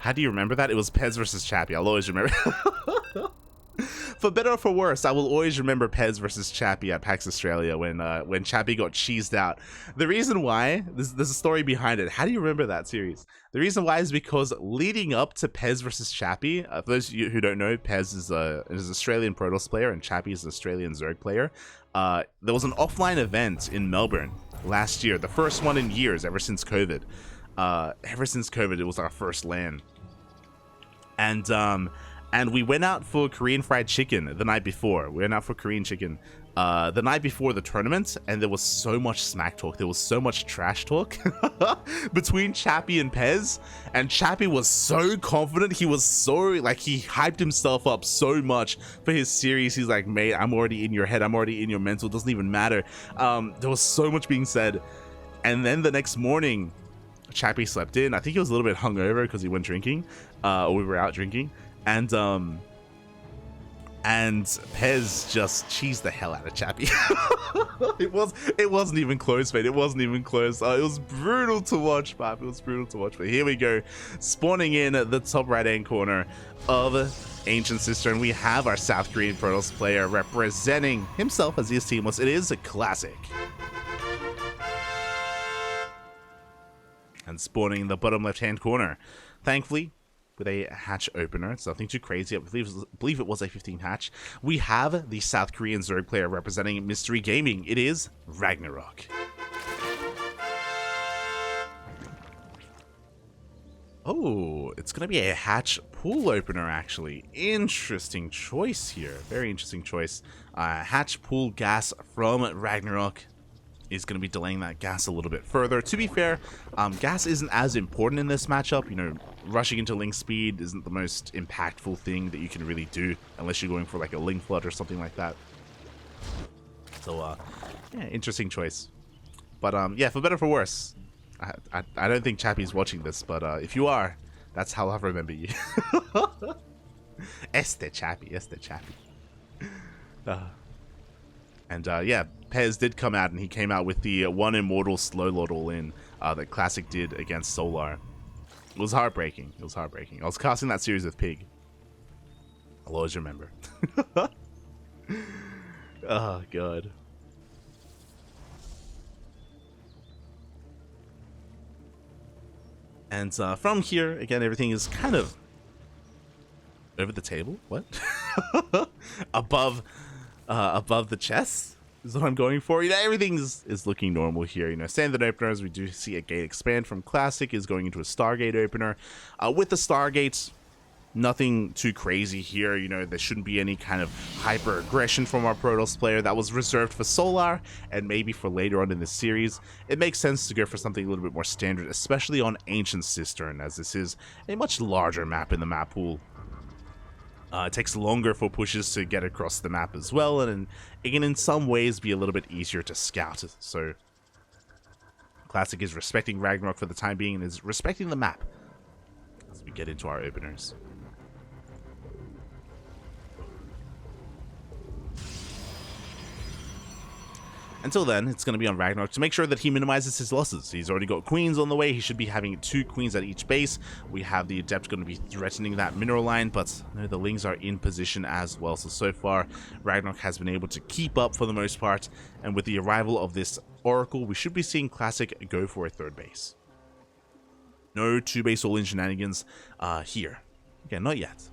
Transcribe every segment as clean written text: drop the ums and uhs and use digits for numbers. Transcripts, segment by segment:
How do you remember that? It was Pez versus Chappie. I'll always remember. For better or for worse, I will always remember Pez versus Chappie at PAX Australia when Chappie got cheesed out. The reason why, there's a story behind it. How do you remember that series? The reason why is because leading up to Pez versus Chappie, for those of you who don't know, Pez is an Australian Protoss player and Chappie is an Australian Zerg player. There was an offline event in Melbourne last year, the first one in years ever since COVID. It was our first LAN. And we went out for Korean fried chicken the night before. We went out for Korean chicken the night before the tournament, and there was so much smack talk. There was so much trash talk between Chappie and Pez. And Chappie was so confident. He was so, like, he hyped himself up so much for his series. He's like, mate, I'm already in your head. I'm already in your mental. It doesn't even matter. There was so much being said. And then the next morning, Chappie slept in. I think he was a little bit hungover because he went drinking. Or we were out drinking. And Pez just cheesed the hell out of Chappie. It wasn't even close, mate. It wasn't even close. It was brutal to watch, Pap. It was brutal to watch. But here we go, spawning in the top right-hand corner of Ancient Sister, and we have our South Korean Protoss player representing himself as his team was. It is a classic. And spawning in the bottom left-hand corner, thankfully, with a hatch opener. It's nothing too crazy. I believe it was a 15 hatch. We have the South Korean Zerg player representing Mystery Gaming. It is RagnaroK. Oh, it's going to be a hatch pool opener, actually. Interesting choice here. Very interesting choice. Hatch pool gas from RagnaroK is going to be delaying that gas a little bit further. To be fair, gas isn't as important in this matchup. You know, rushing into link speed isn't the most impactful thing that you can really do unless you're going for like a link flood or something like that. So, yeah, interesting choice. But yeah, for better or for worse, I don't think Chappie's watching this, but if you are, that's how I'll remember you. Este Chappie. And yeah, Pez did come out, and he came out with the one immortal slow load all in that Classic did against Solar. It was heartbreaking. It was heartbreaking. I was casting that series with Pig. I'll always remember. Oh, God. And from here, again, everything is kind of over the table. What? above the chest is what I'm going for. You know, everything is looking normal here. You know, standard openers, we do see a gate expand from Classic is going into a Stargate opener. With the Stargates, nothing too crazy here. You know, there shouldn't be any kind of hyper aggression from our Protoss player. That was reserved for Solar and maybe for later on in the series. It makes sense to go for something a little bit more standard, especially on Ancient Cistern, as this is a much larger map in the map pool. It takes longer for pushes to get across the map as well, and it can in some ways be a little bit easier to scout. So Classic is respecting RagnaroK for the time being and is respecting the map as we get into our openers. Until then, it's going to be on RagnaroK to make sure that he minimizes his losses. He's already got queens on the way. He should be having 2 queens at each base. We have the Adept going to be threatening that mineral line, but no, the Lings are in position as well. So far, RagnaroK has been able to keep up for the most part. And with the arrival of this Oracle, we should be seeing Classic go for a 3rd base. No 2-base all-in shenanigans here. Again, not yet.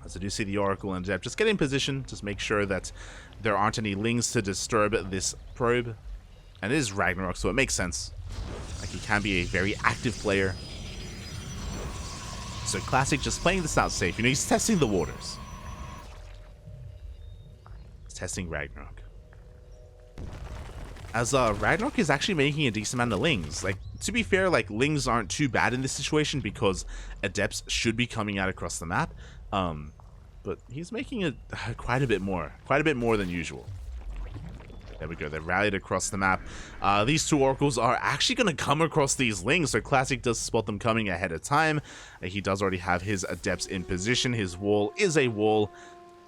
As I do see the Oracle and Adept, just get in position, just make sure that there aren't any Lings to disturb this probe. And it is RagnaroK, so it makes sense. Like, he can be a very active player. So Classic just playing this out safe. You know, he's testing the waters. He's testing RagnaroK. As RagnaroK is actually making a decent amount of Lings. Like, to be fair, like, Lings aren't too bad in this situation because Adepts should be coming out across the map. But he's making it quite a bit more than usual. There we go, they rallied across the map. These 2 Oracles are actually going to come across these Lings, so Classic does spot them coming ahead of time. He does already have his Adepts in position. His wall is a wall,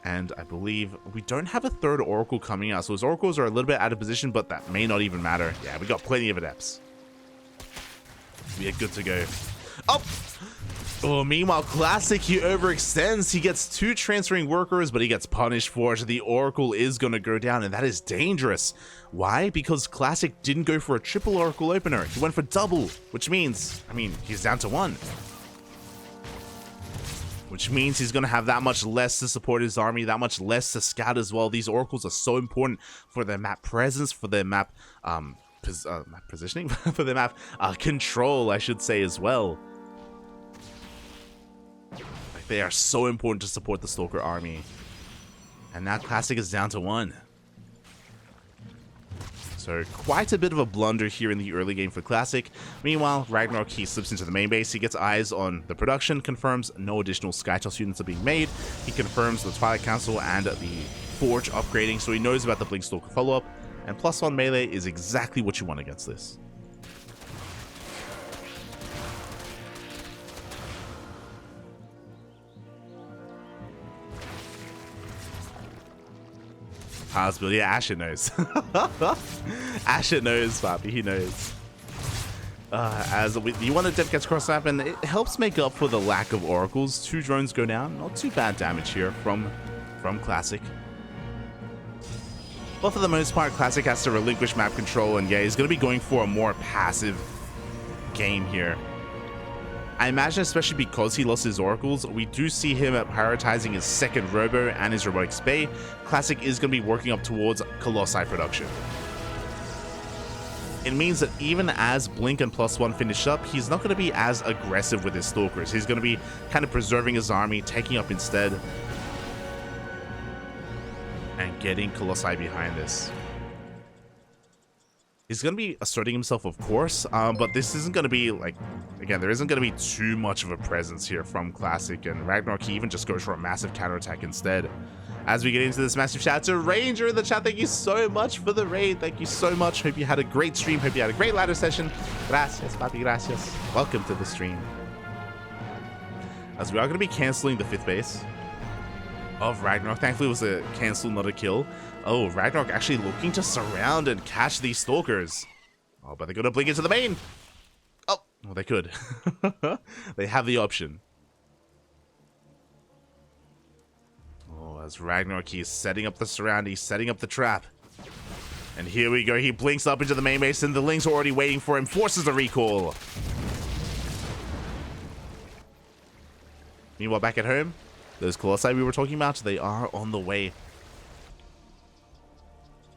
and I believe we don't have a 3rd Oracle coming out, so his Oracles are a little bit out of position, but that may not even matter. Yeah, we got plenty of Adepts. We are good to go. Oh! Oh, meanwhile, Classic, he overextends. He gets 2 transferring workers, but he gets punished for it. The Oracle is going to go down, and that is dangerous. Why? Because Classic didn't go for a triple Oracle opener. He went for double, which means, he's down to 1. Which means he's going to have that much less to support his army, that much less to scout as well. These Oracles are so important for their map presence, for their map, map positioning, for their map control, I should say, as well. They are so important to support the Stalker army. And now Classic is down to 1. So quite a bit of a blunder here in the early game for Classic. Meanwhile, RagnaroK, he slips into the main base. He gets eyes on the production, confirms no additional Skytoss units are being made. He confirms the Twilight Council and the Forge upgrading, so he knows about the Blink Stalker follow-up. And +1 melee is exactly what you want against this. Yeah, Asher knows. Asher knows, Papi, he knows. You want to Dev gets cross map, and it helps make up for the lack of Oracles. 2 drones go down. Not too bad damage here from Classic. But for the most part, Classic has to relinquish map control, and yeah, he's going to be going for a more passive game here. I imagine, especially because he lost his Oracles, we do see him prioritizing his second Robo and his Robotics Bay. Classic is going to be working up towards Colossi production. It means that even as Blink and +1 finish up, he's not going to be as aggressive with his Stalkers. He's going to be kind of preserving his army, taking up instead, and getting Colossi behind this. He's going to be asserting himself, of course, but this isn't going to be, like, again, there isn't going to be too much of a presence here from Classic, and RagnaroK even just goes for a massive counterattack instead. As we get into this massive shout out to Ranger in the chat, thank you so much for the raid. Thank you so much. Hope you had a great stream. Hope you had a great ladder session. Gracias, papi, gracias. Welcome to the stream. As we are going to be canceling the 5th base of RagnaroK. Thankfully, it was a cancel, not a kill. Oh, RagnaroK actually looking to surround and catch these Stalkers. Oh, but they're going to blink into the main. Oh, well, they could. They have the option. Oh, as RagnaroK is setting up the surround, he's setting up the trap. And here we go. He blinks up into the main base, and the Lings are already waiting for him. Forces the recall. Meanwhile, back at home, those Colossi we were talking about, they are on the way.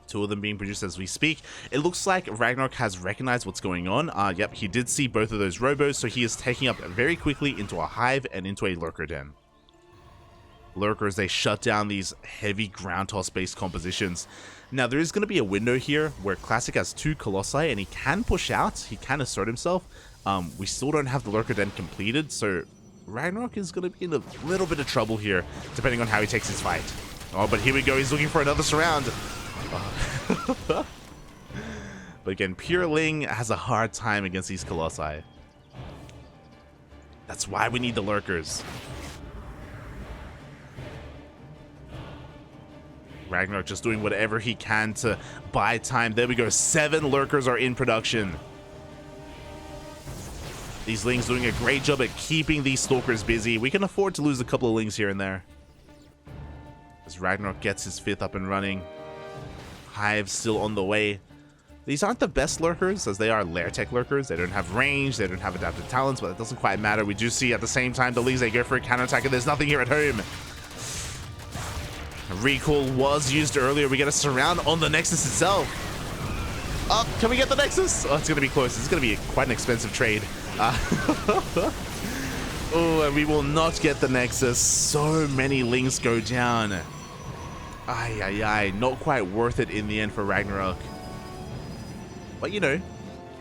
2 of them being produced as we speak. It looks like RagnaroK has recognized what's going on. Yep, he did see both of those Robos, so he is taking up very quickly into a hive and into a Lurker den. Lurkers, they shut down these heavy ground toss based compositions. Now, there is going to be a window here where Classic has 2 Colossi, and he can push out, he can assert himself. We still don't have the Lurker den completed, so RagnaroK is going to be in a little bit of trouble here, depending on how he takes his fight. Oh, but here we go. He's looking for another surround. But again, Pure Ling has a hard time against these Colossi. That's why we need the Lurkers. RagnaroK just doing whatever he can to buy time. There we go. 7 Lurkers are in production. These Lings doing a great job at keeping these Stalkers busy. We can afford to lose a couple of Lings here and there. As RagnaroK gets his 5th up and running. Hive still on the way. These aren't the best Lurkers, as they are Lair Tech Lurkers. They don't have range, they don't have adaptive talents, but that doesn't quite matter. We do see at the same time the Lings, they go for a counterattack, and there's nothing here at home. A recall was used earlier. We get a surround on the Nexus itself. Oh, can we get the Nexus? Oh, it's going to be close. It's going to be quite an expensive trade. Oh, and we will not get the Nexus. So many Lings go down. Ay, ay, ay. Not quite worth it in the end for RagnaroK. But, you know,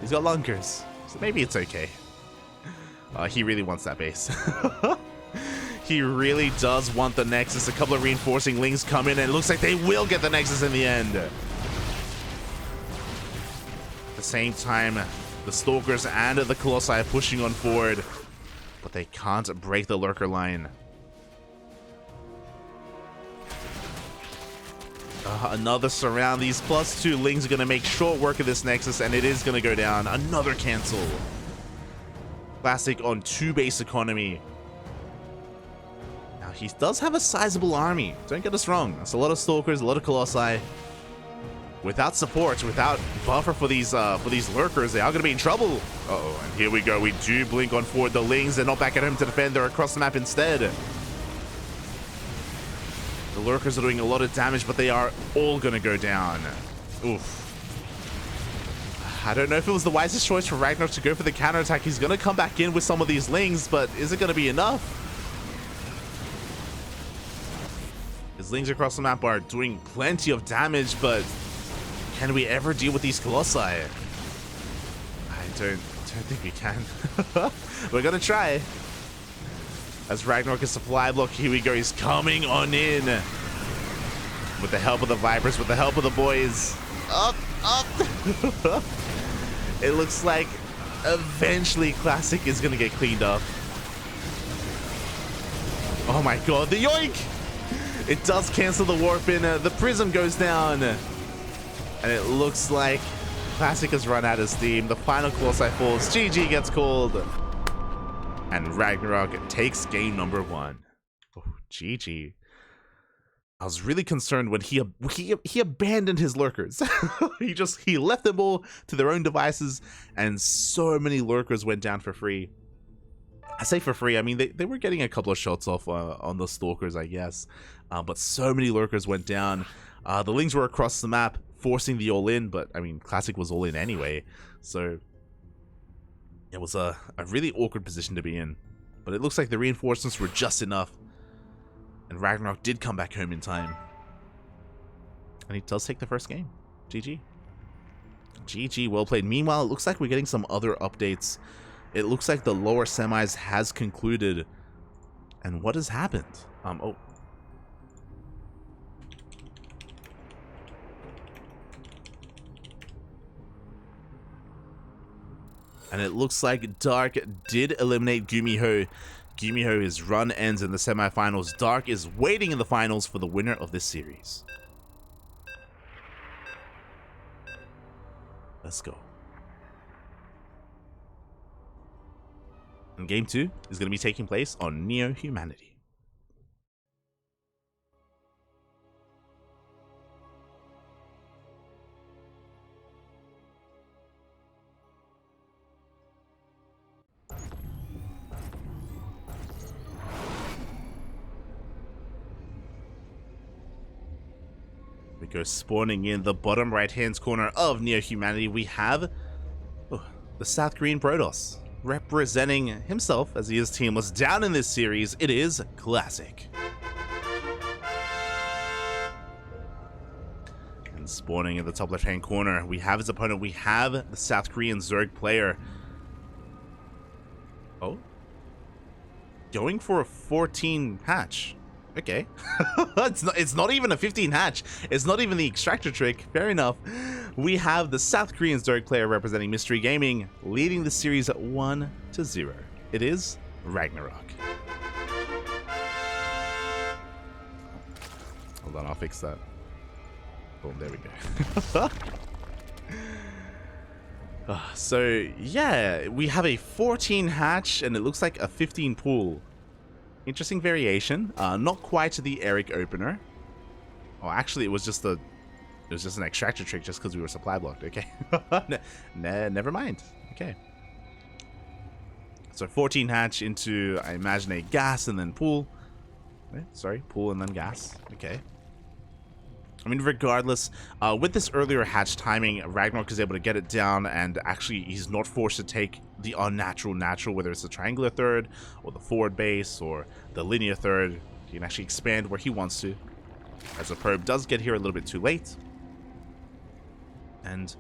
he's got Lunkers, so maybe it's okay. He really wants that base. He really does want the Nexus. A couple of reinforcing Lings come in, and it looks like they will get the Nexus in the end. At the same time, the Stalkers and the Colossi are pushing on forward, but they can't break the Lurker line. Another surround. These +2 Lings are going to make short work of this Nexus, and it is going to go down. Another cancel. Classic on 2 base economy. Now, he does have a sizable army. Don't get us wrong. That's a lot of Stalkers, a lot of Colossi. Without support, without buffer for these lurkers, they are going to be in trouble. Uh-oh, and here we go. We do blink on forward. The Lings, they're not back at home to defend. They're across the map instead. The lurkers are doing a lot of damage, but they are all going to go down. Oof. I don't know if it was the wisest choice for RagnaroK to go for the counterattack. He's going to come back in with some of these Lings, but is it going to be enough? His Lings across the map are doing plenty of damage, but can we ever deal with these Colossi? I don't think we can. We're going to try. As RagnaroK is supply block, here we go. He's coming on in. With the help of the Vipers, with the help of the boys. Up, up. It looks like eventually Classic is going to get cleaned up. Oh my god, the yoink! It does cancel the warp in. The prism goes down. And it looks like Classic has run out of steam. The final Colossi falls. GG gets called. And RagnaroK takes game number 1. Oh, GG. I was really concerned when he abandoned his lurkers. he left them all to their own devices, and so many lurkers went down for free. I say for free, I mean they were getting a couple of shots off on the Stalkers, I guess, but so many lurkers went down. The Lings were across the map, forcing the all-in, but I mean Classic was all-in anyway, so it was a really awkward position to be in. But it looks like the reinforcements were just enough. And RagnaroK did come back home in time. And he does take the first game. GG. GG, well played. Meanwhile, it looks like we're getting some other updates. It looks like the lower semis has concluded. And what has happened? Oh. And it looks like Dark did eliminate Gumiho. Gumiho's run ends in the semifinals. Dark is waiting in the finals for the winner of this series. Let's go. And game 2 is going to be taking place on Neo Humanity. We go spawning in the bottom right-hand corner of Neo Humanity. We have the South Korean Protoss representing himself as he is teamless. Down in this series, it is Classic. And spawning in the top left-hand corner, we have his opponent. We have the South Korean Zerg player. Oh, going for a 14 hatch. Okay. it's not even a 15 hatch. It's not even the extractor trick. Fair enough. We have the South Korean Zerg player representing Mystery Gaming, leading the series at 1-0. It is RagnaroK. Hold on, I'll fix that. Boom, there we go. So, yeah, we have a 14 hatch, and it looks like a 15 pool. Interesting variation. Not quite the Eric opener. Oh, actually, it was just an extractor trick just because we were supply blocked. Okay. Never mind. Okay. So 14 hatch into, I imagine, a gas and then pool. Sorry, pool and then gas. Okay. I mean, regardless, with this earlier hatch timing, RagnaroK is able to get it down, and actually he's not forced to take the unnatural natural, whether it's the triangular third, or the forward base, or the linear third. He can actually expand where he wants to, as the probe does get here a little bit too late. And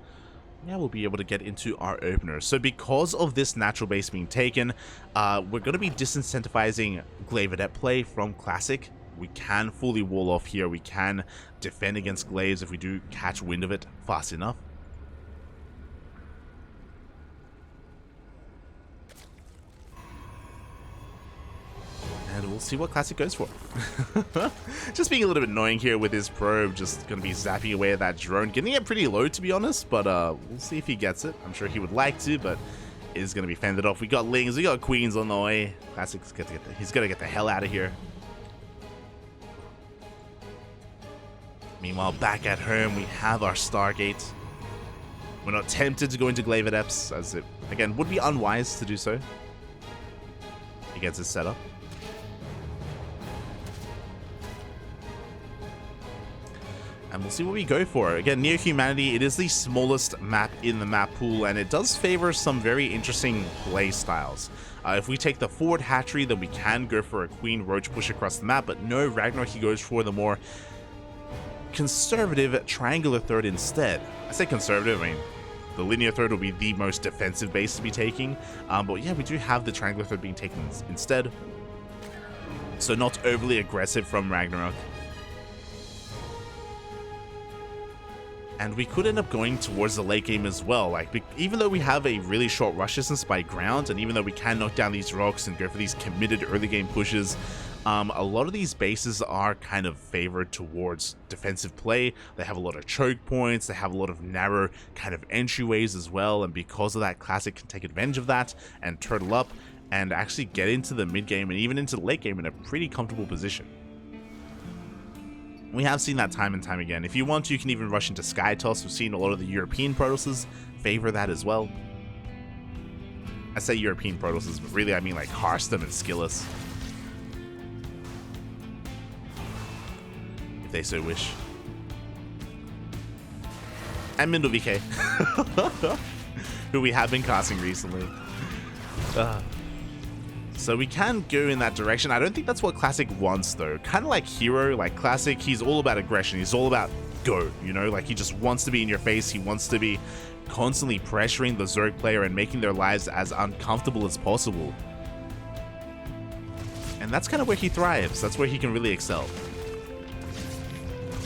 yeah, we'll be able to get into our opener. So because of this natural base being taken, we're going to be disincentivizing Glaive Adept play from Classic. We can fully wall off here. We can defend against Glaives if we do catch wind of it fast enough. And we'll see what Classic goes for. Just being a little bit annoying here with his probe. Just going to be zapping away at that drone. Getting it pretty low, to be honest. But we'll see if he gets it. I'm sure he would like to, but is going to be fended off. We got Lings, we got Queens on the way. Classic's he's going to get the hell out of here. Meanwhile, back at home, we have our Stargate. We're not tempted to go into Glaive Adepts, as it, again, would be unwise to do so against his setup. And we'll see what we go for. Again, Near Humanity, it is the smallest map in the map pool, and it does favor some very interesting play styles. If we take the forward hatchery, then we can go for a Queen Roach push across the map, but no, RagnaroK, he goes for the more conservative triangular third instead. I say conservative, I mean, the linear third will be the most defensive base to be taking, but yeah, we do have the triangular third being taken instead. So not overly aggressive from RagnaroK. And we could end up going towards the late game as well. Like, even though we have a really short rush distance by ground, and even though we can knock down these rocks and go for these committed early game pushes, a lot of these bases are kind of favored towards defensive play. They have a lot of choke points, they have a lot of narrow kind of entryways as well, and because of that, Classic can take advantage of that and turtle up and actually get into the mid game and even into the late game in a pretty comfortable position. We have seen that time and time again. If you want to, you can even rush into Sky Toss. We've seen a lot of the European Protosses favor that as well. I say European Protosses, but really I mean like Hearthstone and Skillus, if they so wish. And Mindle VK, who we have been casting recently. So we can go in that direction. I don't think that's what Classic wants, though. Kind of like Hero, like Classic, he's all about aggression. He's all about go, you know? Like, he just wants to be in your face. He wants to be constantly pressuring the Zerg player and making their lives as uncomfortable as possible. And that's kind of where he thrives. That's where he can really excel.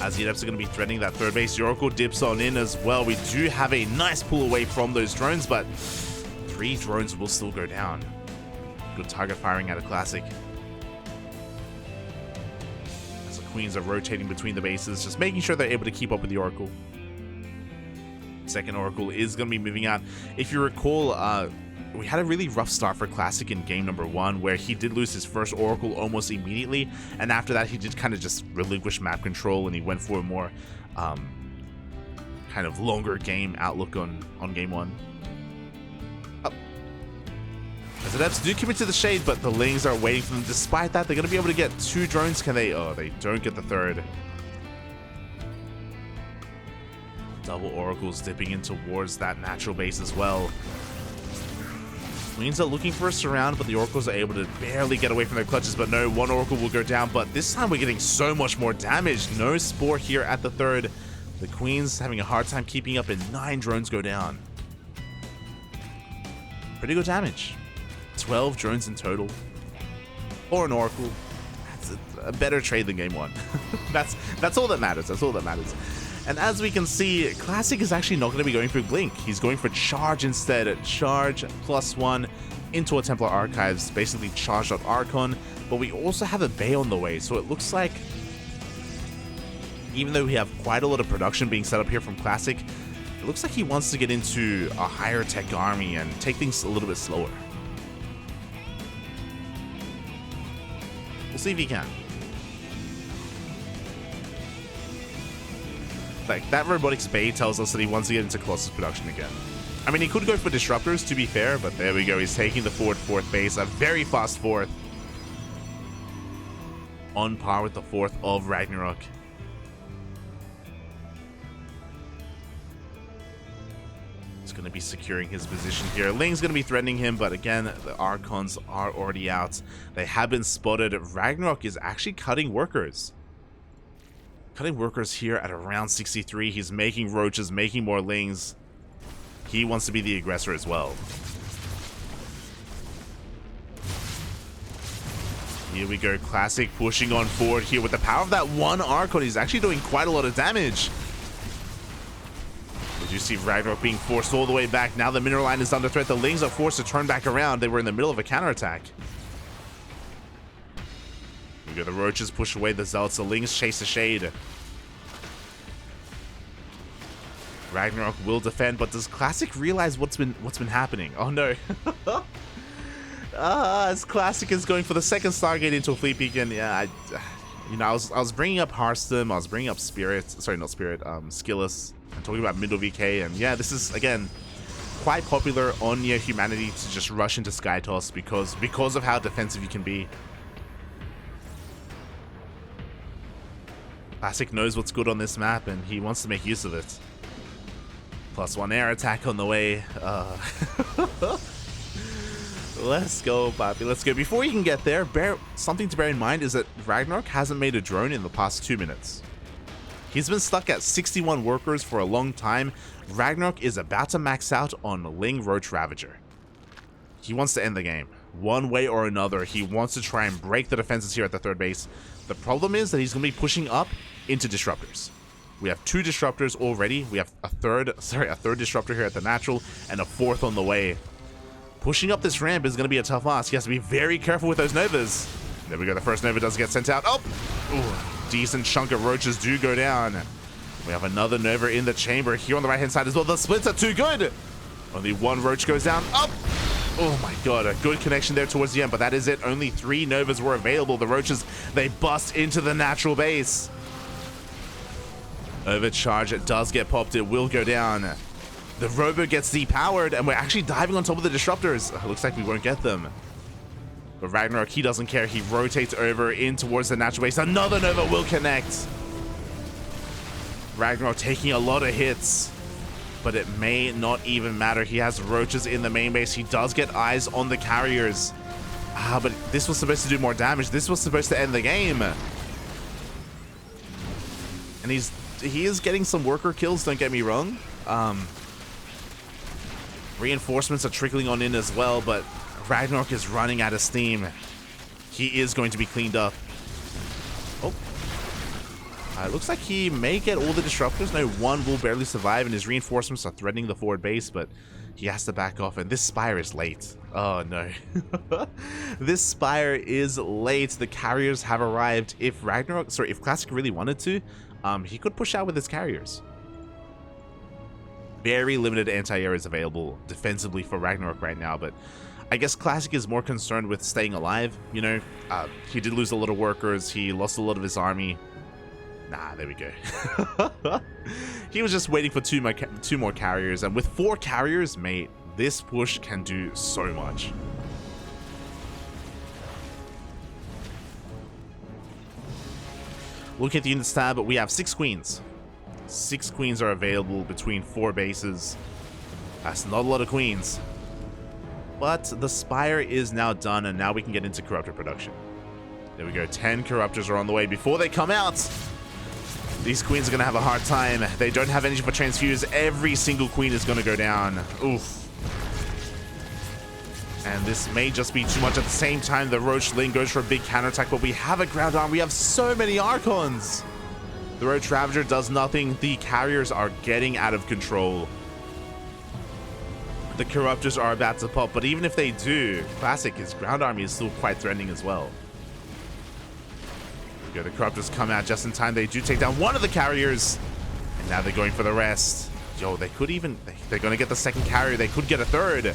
As the Adepts are going to be threatening that third base, the Oracle dips on in as well. We do have a nice pull away from those drones, but 3 drones will still go down. Good target firing out of Classic. As the Queens are rotating between the bases, just making sure they're able to keep up with the Oracle. Second Oracle is going to be moving out. If you recall, we had a really rough start for Classic in game number 1, where he did lose his first Oracle almost immediately, and after that he did kind of just relinquish map control and he went for a more kind of longer game outlook on game 1. As the Adepts do commit to the shade, but the Lings are waiting for them. Despite that, they're going to be able to get 2 drones. Can they? Oh, they don't get the third. Double Oracles dipping in towards that natural base as well. Queens are looking for a surround, but the Oracles are able to barely get away from their clutches. But no, 1 Oracle will go down, but this time we're getting so much more damage. No Spore here at the third. The Queens having a hard time keeping up, and 9 drones go down. Pretty good damage. 12 drones in total, or an Oracle. That's a better trade than game 1. that's all that matters. That's all that matters. And as we can see, Classic is actually not going to be going for Blink. He's going for Charge instead. Charge +1 into a Templar Archives, basically charged out Archon. But we also have a Bay on the way, so it looks like, even though we have quite a lot of production being set up here from Classic, it looks like he wants to get into a higher tech army and take things a little bit slower. We'll see if he can. Like, that Robotics Bay tells us that he wants to get into Colossus production again. I mean, he could go for Disruptors, to be fair, but there we go. He's taking the forward 4th base, a very fast 4th. On par with the 4th of RagnaroK. He's going to be securing his position here. Ling's going to be threatening him, but again, the Archons are already out. They have been spotted. RagnaroK is actually cutting workers. Cutting workers here at around 63. He's making roaches, making more Lings. He wants to be the aggressor as well. Here we go. Classic pushing on forward here with the power of that 1 Archon. He's actually doing quite a lot of damage. Did you see RagnaroK being forced all the way back? Now the mineral line is under threat. The Lings are forced to turn back around. They were in the middle of a counterattack. We go. The Roaches push away the Zealots. The Lings chase the Shade. RagnaroK will defend, but does Classic realize what's been happening? Oh no. As Classic is going for the second Stargate into a fleet beacon. Yeah, I was bringing up Hearthstone, I was bringing up Skillus, and talking about middle VK, and yeah, this is again quite popular on your humanity to just rush into Skytoss because of how defensive you can be. Classic knows what's good on this map, and he wants to make use of it. +1 air attack on the way. Let's go, Bobby. Let's go. Before you can get there, something to bear in mind is that RagnaroK hasn't made a drone in the past 2 minutes. He's been stuck at 61 workers for a long time. RagnaroK is about to max out on Ling Roach Ravager. He wants to end the game. One way or another, he wants to try and break the defenses here at the third base. The problem is that he's going to be pushing up into disruptors. We have 2 disruptors already. We have a third disruptor here at the natural and a 4th on the way. Pushing up this ramp is going to be a tough ask. He has to be very careful with those Novas. There we go. The first Nova does get sent out. Oh! Ooh, decent chunk of roaches do go down. We have another Nova in the chamber here on the right-hand side as well. The splits are too good. Only 1 roach goes down. Up! Oh my god, a good connection there towards the end, but that is it. Only 3 Novas were available. The roaches, they bust into the natural base. Overcharge, it does get popped. It will go down. The Robo gets depowered, and we're actually diving on top of the disruptors. Looks like we won't get them. But RagnaroK, he doesn't care. He rotates over in towards the natural base. Another Nova will connect. RagnaroK taking a lot of hits, but it may not even matter. He has roaches in the main base. He does get eyes on the carriers. But this was supposed to do more damage. This was supposed to end the game. And he is getting some worker kills, don't get me wrong. Reinforcements are trickling on in as well, but RagnaroK is running out of steam. He is going to be cleaned up. Oh. Looks like he may get all the disruptors. No, 1 will barely survive, and his reinforcements are threatening the forward base, but he has to back off, and this Spire is late. Oh no. This Spire is late. The carriers have arrived. If Classic really wanted to, he could push out with his carriers. Very limited anti-air is available defensively for RagnaroK right now, but I guess Classic is more concerned with staying alive. You know, he did lose a lot of workers. He lost a lot of his army. Nah, there we go. He was just waiting for two more carriers, and with 4 carriers, mate, this push can do so much. Look at the units tab, we have 6 queens. 6 queens are available between 4 bases. That's not a lot of queens. But the Spire is now done, and now we can get into Corruptor production. There we go, 10 Corruptors are on the way. Before they come out, these queens are going to have a hard time. They don't have energy for transfuse. Every single queen is going to go down. Oof. And this may just be too much. At the same time, the Roach Ling goes for a big counterattack, but we have a ground arm. We have so many Archons. The Roach Ravager does nothing. The carriers are getting out of control. The Corruptors are about to pop, but even if they do, Classic, his ground army is still quite threatening as well. The Corruptors come out just in time. They do take down 1 of the carriers, and now they're going for the rest. Yo, they could even, they're going to get the 2nd carrier. They could get a 3rd.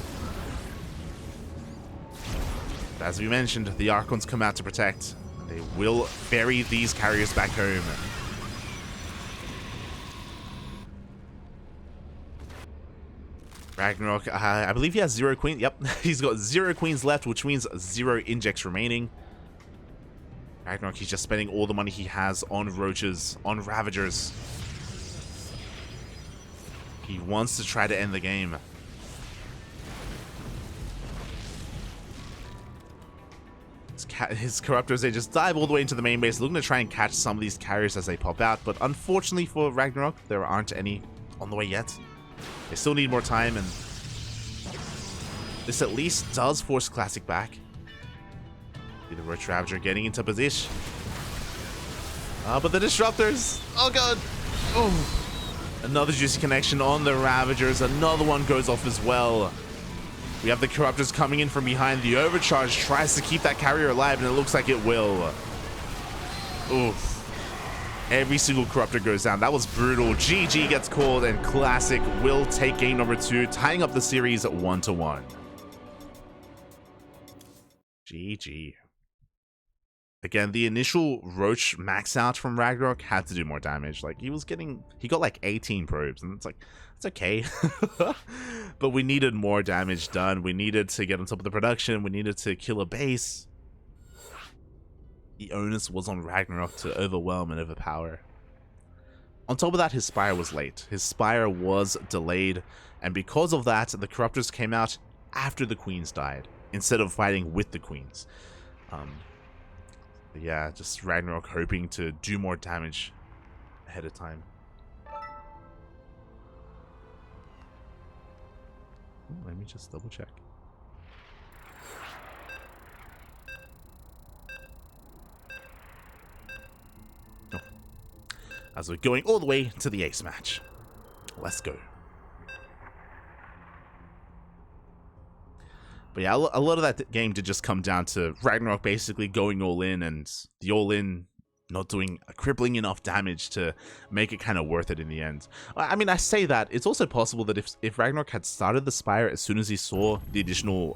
But as we mentioned, the Archons come out to protect. They will ferry these carriers back home. RagnaroK, I believe he has 0 queens. Yep, he's got 0 queens left, which means 0 injects remaining. RagnaroK, he's just spending all the money he has on roaches, on ravagers. He wants to try to end the game. His Corruptors, they just dive all the way into the main base, looking to try and catch some of these carriers as they pop out. But unfortunately for RagnaroK, there aren't any on the way yet. They still need more time, and this at least does force Classic back. The Roach Ravager getting into position. But the Disruptors, oh god. Oh, another juicy connection on the Ravagers. Another one goes off as well. We have the Corruptors coming in from behind. The Overcharge tries to keep that carrier alive, and it looks like it will. Oof. Every single Corruptor goes down. That was brutal. GG gets called, and Classic will take game number 2, tying up the series 1-1. GG. Again, the initial Roach max out from RagnaroK had to do more damage. Like, he got like 18 probes, and it's like, it's okay. But we needed more damage done. We needed to get on top of the production. We needed to kill a base. The onus was on RagnaroK to overwhelm and overpower. On top of that, his Spire was late. His Spire was delayed, and because of that, the Corruptors came out after the Queens died, instead of fighting with the Queens. Yeah, just RagnaroK hoping to do more damage ahead of time. Ooh, let me just double check. Oh. As we're going all the way to the ace match. Let's go. But yeah, a lot of that game did just come down to RagnaroK basically going all in, and the all in not doing a crippling enough damage to make it kind of worth it in the end. I mean, I say that, it's also possible that if RagnaroK had started the Spire as soon as he saw the additional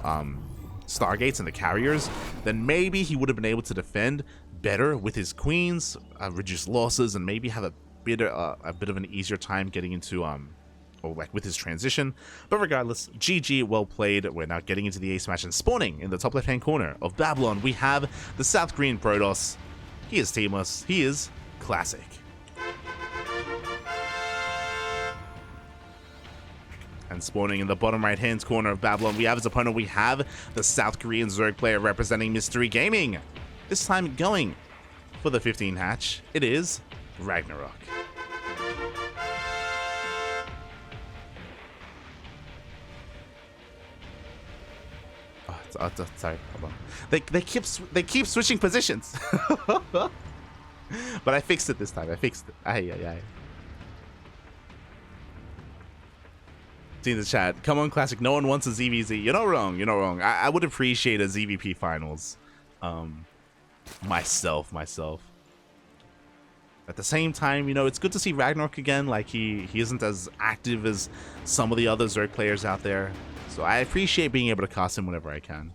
Stargates and the carriers, then maybe he would have been able to defend better with his Queens, reduce losses, and maybe have a bit of an easier time getting into or like with his transition. But regardless, GG, well played. We're now getting into the ace match, and spawning in the top left hand corner of Babylon, we have the South Korean Protoss. He is teamless. He is Classic. And spawning in the bottom right hand corner of Babylon, we have his opponent. We have the South Korean Zerg player representing Mystery Gaming. This time going for the 15 hatch. It is RagnaroK. Sorry, hold on. They keep switching positions. But I fixed it this time. I fixed it. Aye. See in the chat. Come on, Classic. No one wants a ZVZ. You're not wrong. You're not wrong. I would appreciate a ZVP finals. Myself. At the same time, you know, it's good to see RagnaroK again. Like, he isn't as active as some of the other Zerg players out there. So I appreciate being able to cast him whenever I can.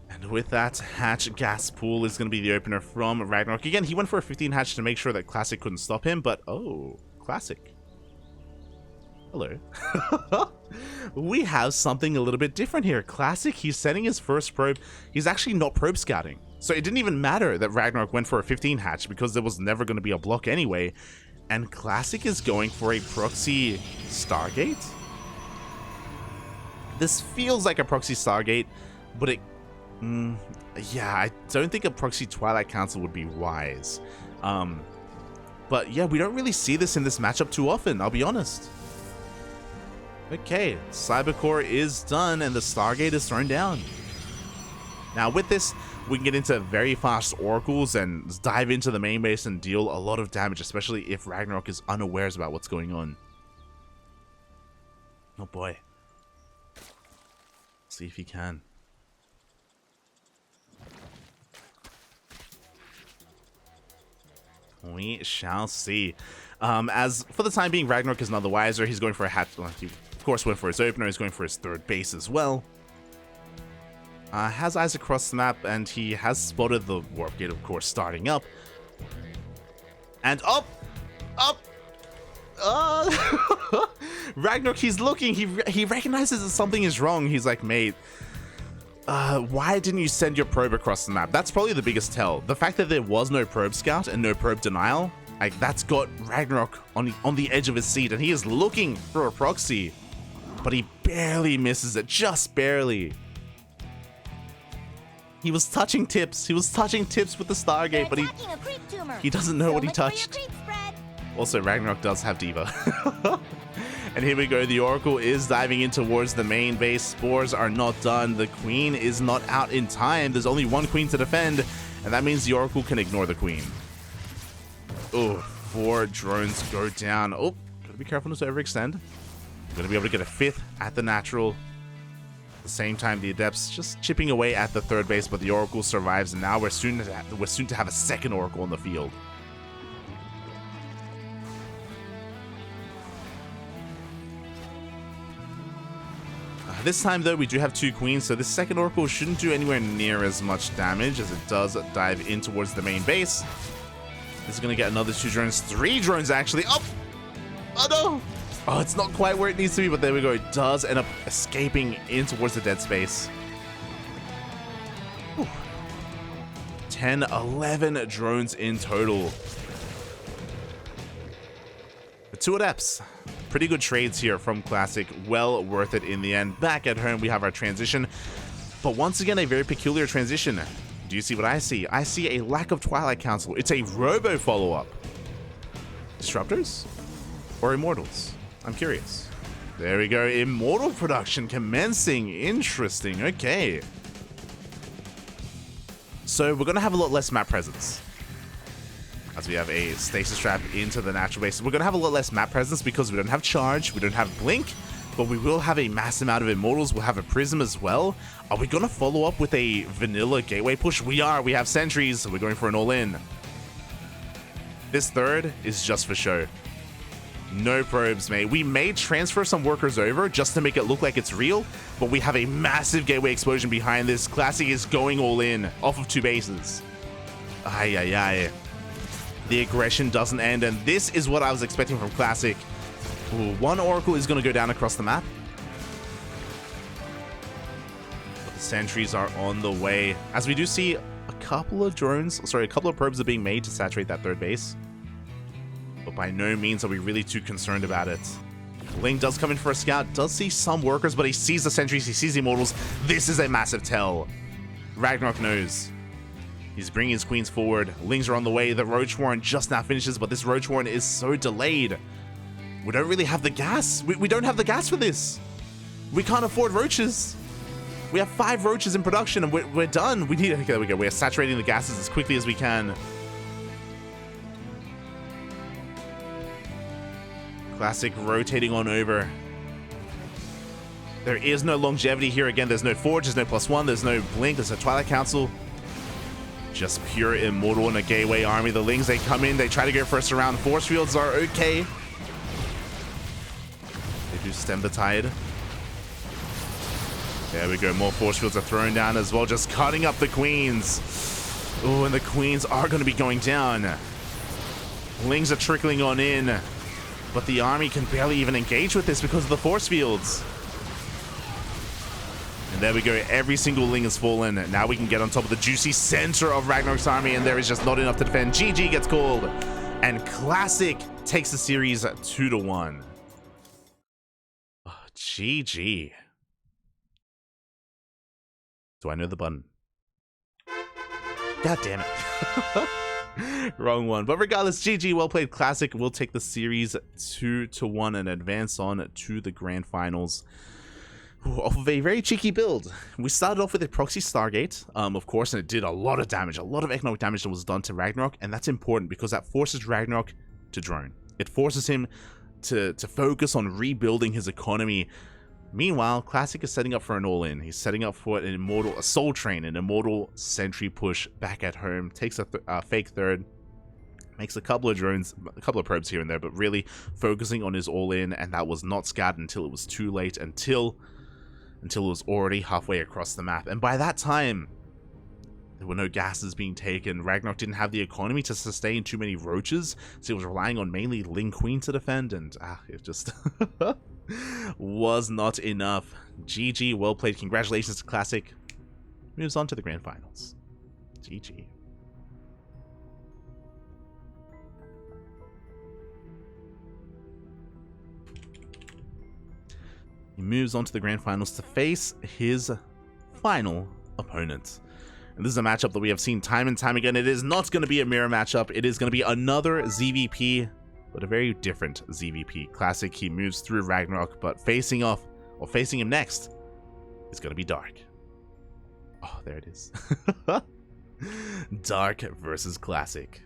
And with that, hatch gas pool is going to be the opener from RagnaroK. Again, he went for a 15 hatch to make sure that Classic couldn't stop him, but oh, Classic. Hello. We have something a little bit different here. Classic, he's sending his first probe. He's actually not probe scouting. So it didn't even matter that RagnaroK went for a 15 hatch because there was never going to be a block anyway. And Classic is going for a proxy Stargate. This feels like a proxy Stargate, but it... yeah, I don't think a proxy Twilight Council would be wise. But yeah, we don't really see this in this matchup too often, I'll be honest. Okay, Cybercore is done and the Stargate is thrown down. Now with this, we can get into very fast oracles and dive into the main base and deal a lot of damage, especially if RagnaroK is unawares about what's going on. Oh boy. See if he can. We shall see. As for the time being, RagnaroK is none the wiser. He's going for a hatch. He, of course, went for his opener. He's going for his third base as well. Has eyes across the map, and he has spotted the warp gate, of course, starting up. And up! RagnaroK, he's looking. He recognizes that something is wrong. He's like, mate, why didn't you send your probe across the map? That's probably the biggest tell. The fact that there was no probe scout and no probe denial, like, that's got RagnaroK on the edge of his seat, and he is looking for a proxy, but he barely misses it, just barely. He was touching tips. He was touching tips with the Stargate, but he doesn't know what he touched. Also, RagnaroK does have Diva. And here we go. The Oracle is diving in towards the main base. Spores are not done. The Queen is not out in time. There's only one Queen to defend, and that means the Oracle can ignore the Queen. Oh, 4 drones go down. Oh, gotta be careful not to overextend. Gonna be able to get a 5th at the natural. At the same time, the Adepts just chipping away at the 3rd base, but the Oracle survives, and now we're soon to have a 2nd Oracle on the field. This time, though, we do have 2 Queens, so this 2nd Oracle shouldn't do anywhere near as much damage as it does dive in towards the main base. This is going to get another 2 drones. 3 drones, actually. Oh! Oh, no! Oh, it's not quite where it needs to be, but there we go. It does end up escaping in towards the dead space. Whew. 10, 11 drones in total. The 2 Adepts. Pretty good trades here from Classic. Well worth it in the end. Back at home, we have our transition. But once again, a very peculiar transition. Do you see what I see? I see a lack of Twilight Council. It's a Robo follow-up. Disruptors? Or Immortals? I'm curious. There we go. Immortal production commencing. Interesting. Okay. So we're going to have a lot less map presence. As we have a stasis trap into the natural base. We're going to have a lot less map presence because we don't have charge, we don't have blink, but we will have a mass amount of Immortals. We'll have a Prism as well. Are we going to follow up with a vanilla gateway push? We are. We have sentries, so we're going for an all-in. This 3rd is just for show. No probes, mate. We may transfer some workers over just to make it look like it's real, but we have a massive gateway explosion behind this. Classic is going all in off of 2 bases. Ay, ay, ay. The aggression doesn't end, and this is what I was expecting from Classic. Ooh, 1 Oracle is going to go down across the map. But the sentries are on the way. As we do see a couple of probes are being made to saturate that 3rd base. But by no means are we really too concerned about it. Ling does come in for a scout, does see some workers, but he sees the sentries, he sees the Immortals. This is a massive tell. RagnaroK knows. He's bringing his Queens forward. Lings are on the way. The Roach Warren just now finishes, but this Roach Warren is so delayed. We don't really have the gas. We don't have the gas for this. We can't afford Roaches. We have 5 Roaches in production, and we're done. We need... Okay, there we go. We're saturating the gases as quickly as we can. Classic rotating on over. There is no longevity here. Again, there's no Forge, there's no +1, there's no Blink, there's no Twilight Council. Just pure Immortal in a gateway army. The Lings, they come in, they try to go for a surround. Force fields are okay. They do stem the tide. There we go. More force fields are thrown down as well, just cutting up the Queens. Oh, and the Queens are going to be going down. Lings are trickling on in, but the army can barely even engage with this because of the force fields. And there we go. Every single Ling has fallen. Now we can get on top of the juicy center of RagnaroK's army, and there is just not enough to defend. GG gets called, and Classic takes the series 2-1. Oh, GG. Do I know the button? God damn it. Wrong one. But regardless, GG, well played. Classic will take the series 2-1 and advance on to the grand finals. Off of a very cheeky build. We started off with a proxy Stargate, of course, and it did a lot of damage, a lot of economic damage that was done to RagnaroK, and that's important because that forces RagnaroK to drone. It forces him to focus on rebuilding his economy. Meanwhile, Classic is setting up for an all-in. He's setting up for an Immortal, a Soul Train, an Immortal Sentry push back at home, takes a fake 3rd, makes a couple of drones, a couple of probes here and there, but really focusing on his all-in, and that was not scattered until it was too late, until it was already halfway across the map. And by that time, there were no gases being taken. RagnaroK didn't have the economy to sustain too many Roaches, so he was relying on mainly Ling Queen to defend, and it just was not enough. GG, well played. Congratulations to Classic. Moves on to the grand finals. GG. He moves on to the grand finals to face his final opponent. And this is a matchup that we have seen time and time again. It is not going to be a mirror matchup. It is going to be another ZVP, but a very different ZVP. Classic, he moves through RagnaroK, but facing him next is going to be Dark. Oh, there it is. Dark versus Classic.